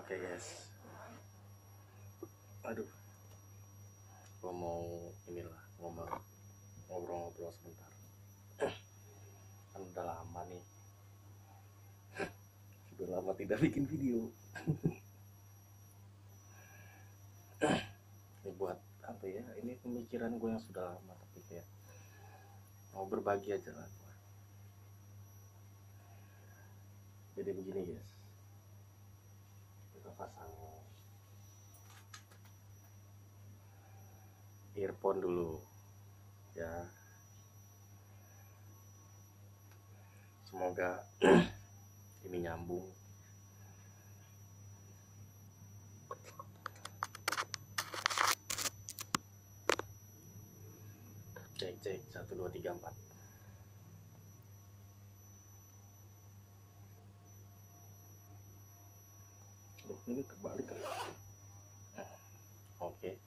Oke guys, aduh, gua mau ngobrol-ngobrol sebentar. Kan udah lama nih, udah lama tidak bikin video. Ini buat apa ya? Ini pemikiran gue yang sudah lama, tapi kayak mau berbagi aja lah gua. Jadi begini guys, kita pasang earphone dulu, ya. Semoga ini nyambung. Cek 1 2 3 4. Ini terbalik kan? Oke.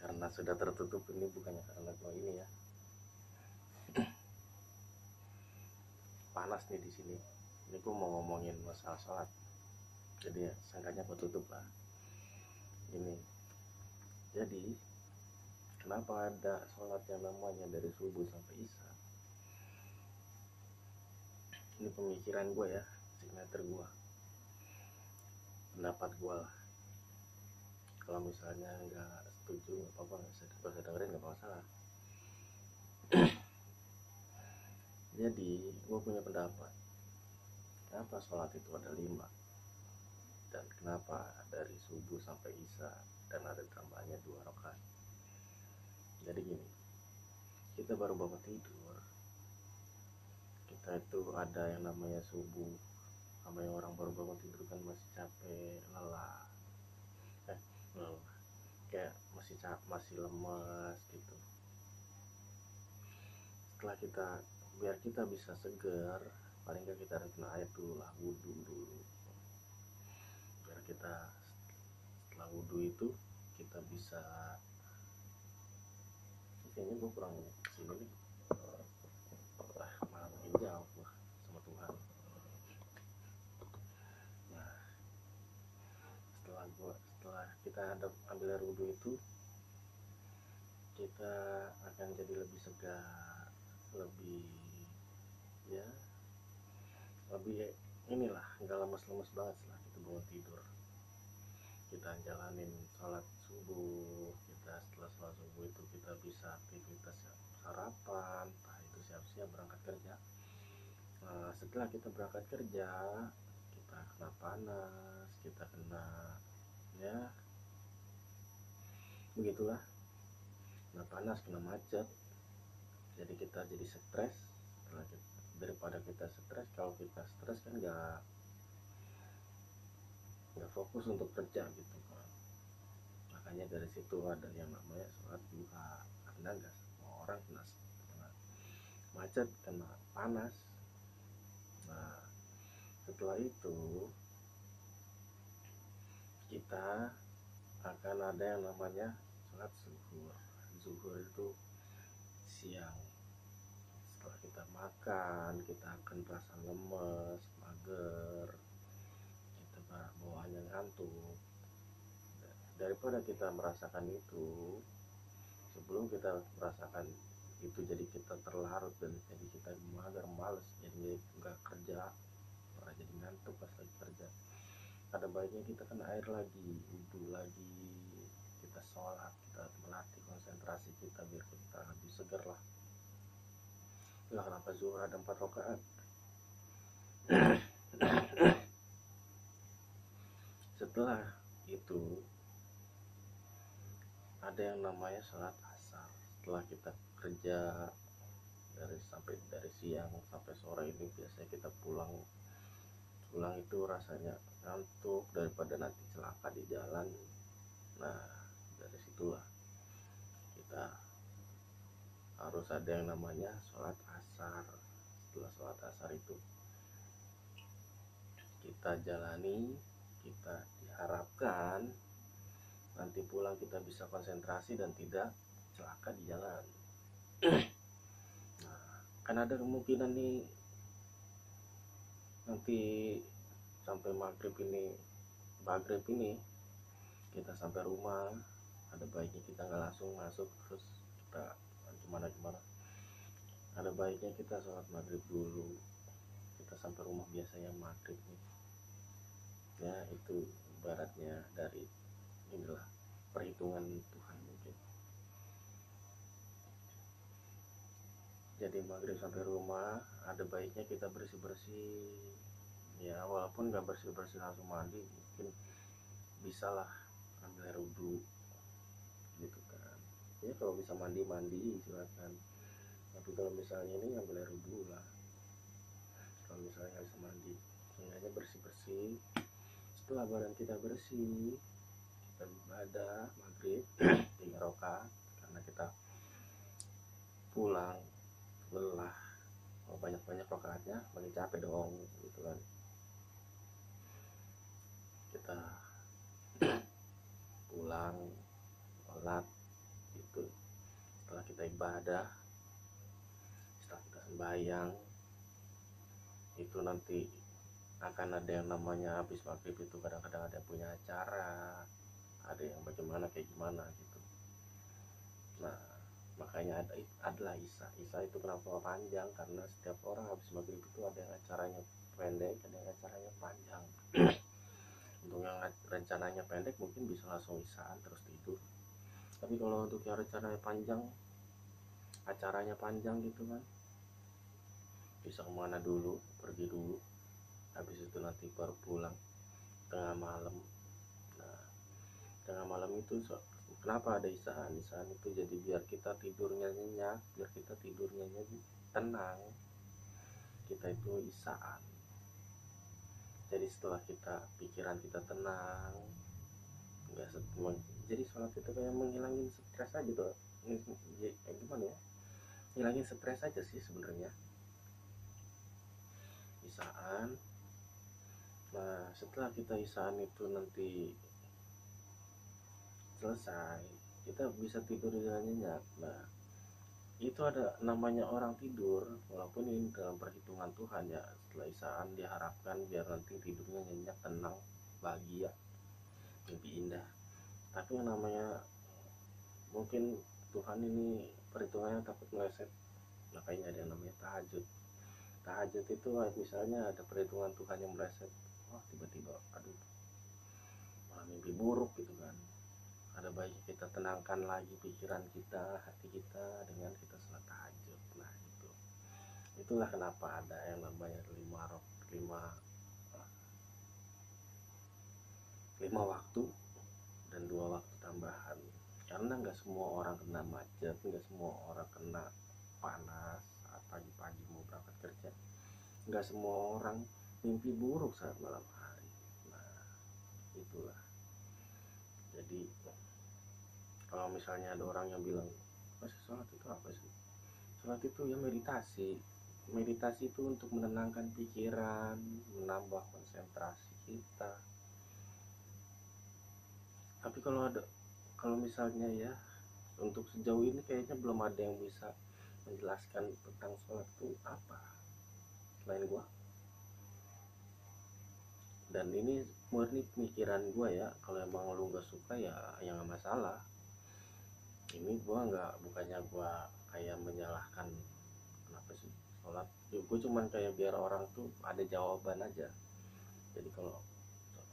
Karena sudah tertutup, ini bukannya karena gua ini ya. Panas nih di sini. Ini gua mau ngomongin masalah sholat. Jadi ya, sangkanya gua tutup lah. Ini. Jadi, kenapa ada sholat yang namanya dari subuh sampai isya? Ini pemikiran gue ya, signature gue, pendapat gue lah. Kalau misalnya nggak setuju nggak apa-apa, nggak usah dengerin, nggak masalah. Jadi gue punya pendapat, kenapa sholat itu ada 5, dan kenapa dari subuh sampai isya dan ada tambahnya 2 rakaat. Jadi gini, kita baru bangun tidur, kita itu ada yang namanya subuh. Sama yang orang baru bangun tidur kan masih capek, lelah, kayak masih lemas gitu. Setelah biar kita bisa segar, paling nggak kita harus kena air dulu lah, wudhu dulu, biar kita setelah wudhu itu kita bisa, kayaknya gue kurang sini nih, malah makin jauh lah sama Tuhan. Nah, setelah kita ambil air wudhu itu, kita akan jadi lebih segar, lebih inilah, nggak lemes-lemes banget setelah kita bangun tidur. Kita jalanin sholat subuh, kita setelah sholat subuh itu kita bisa aktivitas sarapan, entah itu siap-siap berangkat kerja. Nah, setelah kita berangkat kerja, kita kena panas, kita kena begitulah, kena panas, kena macet, jadi kita jadi stres. Daripada kita stres, kalau kita stres kan nggak fokus untuk kerja gitu kan. Makanya dari situ ada yang namanya sholat duha, karena nggak semua orang kena macet, kena panas. Nah, setelah itu kita akan ada yang namanya sholat zuhur. Zuhur itu siang. Setelah kita makan, kita akan merasa lemes, mager, kita bawaannya ngantuk. Daripada kita merasakan itu, sebelum kita merasakan itu jadi kita terlarut dan jadi kita mager, males, jadi nggak kerja, malah jadi ngantuk pas lagi kerja. Ada baiknya kita kan air lagi, wudhu lagi, kita sholat, kita melatih konsentrasi kita biar kita lebih segar lah. Lah, kenapa zuhur ada 4 rakaat? Setelah itu ada yang namanya sholat asar. Setelah kita kerja dari siang sampai sore, ini biasanya kita pulang itu rasanya ngantuk daripada nanti celaka di jalan. Nah, dari situlah kita harus ada yang namanya sholat asar. Setelah sholat asar itu kita jalani, kita diharapkan nanti pulang kita bisa konsentrasi dan tidak celaka di jalan. Nah, kan ada kemungkinan nih nanti sampai maghrib ini kita sampai rumah, ada baiknya kita nggak langsung masuk terus kita gimana, ada baiknya kita sholat maghrib dulu, kita sampai rumah biasanya maghrib nih ya. Itu ibaratnya dari inilah perhitungan Tuhan mungkin. Jadi maghrib sampai rumah, ada baiknya kita bersih-bersih ya, walaupun nggak bersih-bersih langsung mandi, mungkin bisalah ambil air wudhu gitu kan ya. Kalau bisa mandi silakan, tapi kalau misalnya ini ambil air wudhu lah. Kalau misalnya nggak bisa mandi, seenggaknya bersih-bersih. Setelah badan kita bersih, kita ibadah maghrib 3 rakaat, karena kita pulang lelah, mau banyak-banyak rakaatnya makin capek dong gitu kan. Kita pulang sholat gitu, setelah kita ibadah, setelah kita sembahyang, itu nanti akan ada yang namanya habis maghrib itu kadang-kadang ada yang punya acara, ada yang bagaimana kayak gimana gitu. Nah makanya adalah Isya itu kenapa panjang, karena setiap orang habis maghrib itu ada yang acaranya pendek, ada yang acaranya panjang. Untuk yang rencananya pendek mungkin bisa langsung Isyaan terus tidur, tapi kalau untuk yang rencananya panjang, acaranya panjang gitu kan, bisa kemana dulu, pergi dulu, habis itu nanti baru pulang tengah malam. Nah tengah malam itu kenapa ada Isyaan itu jadi biar kita tidurnya nyenyak, biar kita tidurnya tenang, kita itu Isyaan. Jadi setelah pikiran kita tenang, enggak jadi sholat itu kayak menghilangin stres aja tuh. Gimana ya, hilangin stres aja sih sebenarnya Isyaan. Nah setelah kita Isyaan itu nanti selesai, kita bisa tidur dengan nyenyak. Nah itu ada namanya orang tidur, walaupun ini dalam perhitungan Tuhan ya, setelah Isyaan diharapkan biar nanti tidurnya nyenyak, tenang, bahagia, mimpi indah. Tapi yang namanya mungkin Tuhan ini perhitungannya takut meleset, makanya ada yang namanya tahajud itu misalnya ada perhitungan Tuhan yang meleset, wah tiba-tiba aduh malah mimpi buruk gitu kan, ada baiknya kita tenangkan lagi pikiran kita, hati kita dengan kita sholat tahajud. Nah itulah kenapa ada yang namanya lima waktu dan 2 waktu tambahan, karena nggak semua orang kena macet, nggak semua orang kena panas saat pagi-pagi mau berangkat kerja, nggak semua orang mimpi buruk saat malam hari. Nah itulah. Jadi kalau misalnya ada orang yang bilang, masih sholat itu apa sih? Sholat itu ya meditasi itu untuk menenangkan pikiran, menambah konsentrasi kita. Tapi kalau misalnya ya, untuk sejauh ini kayaknya belum ada yang bisa menjelaskan tentang sholat itu apa selain gua. Dan ini murni pemikiran gua ya, kalau emang lu gak suka ya nggak masalah. Ini bukannya gua kayak menyalahkan kenapa sih sholat ya, gue cuman kayak biar orang tuh ada jawaban aja. Jadi kalau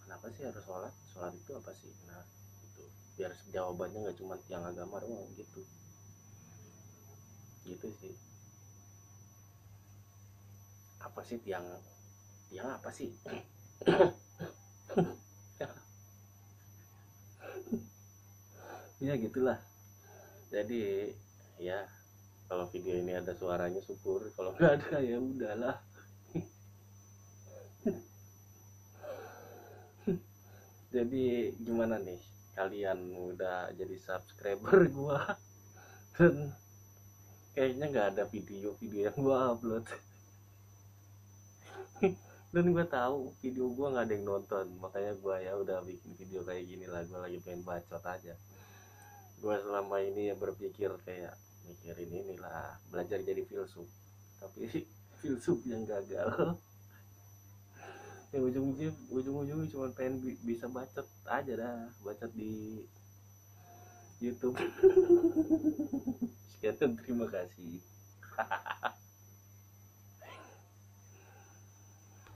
kenapa sih harus sholat itu apa sih, nah itu biar jawabannya nggak cuma tiang agama doang gitu sih. Apa sih tiang apa sih? Ya gitulah. Jadi ya kalau video ini ada suaranya syukur, kalau nggak ada ya udahlah. Jadi gimana nih, kalian udah jadi subscriber gua dan kayaknya nggak ada video yang gua upload. Dan gue tahu video gue nggak ada yang nonton, makanya gue ya udah bikin video kayak gini lah. Gue lagi pengen bacot aja. Gue selama ini ya berpikir kayak mikirin inilah, belajar jadi filsuf, tapi filsuf yang gagal. Ya ujung-ujungnya cuma pengen bisa bacot aja dah, bacot di YouTube. Sekian, terima kasih.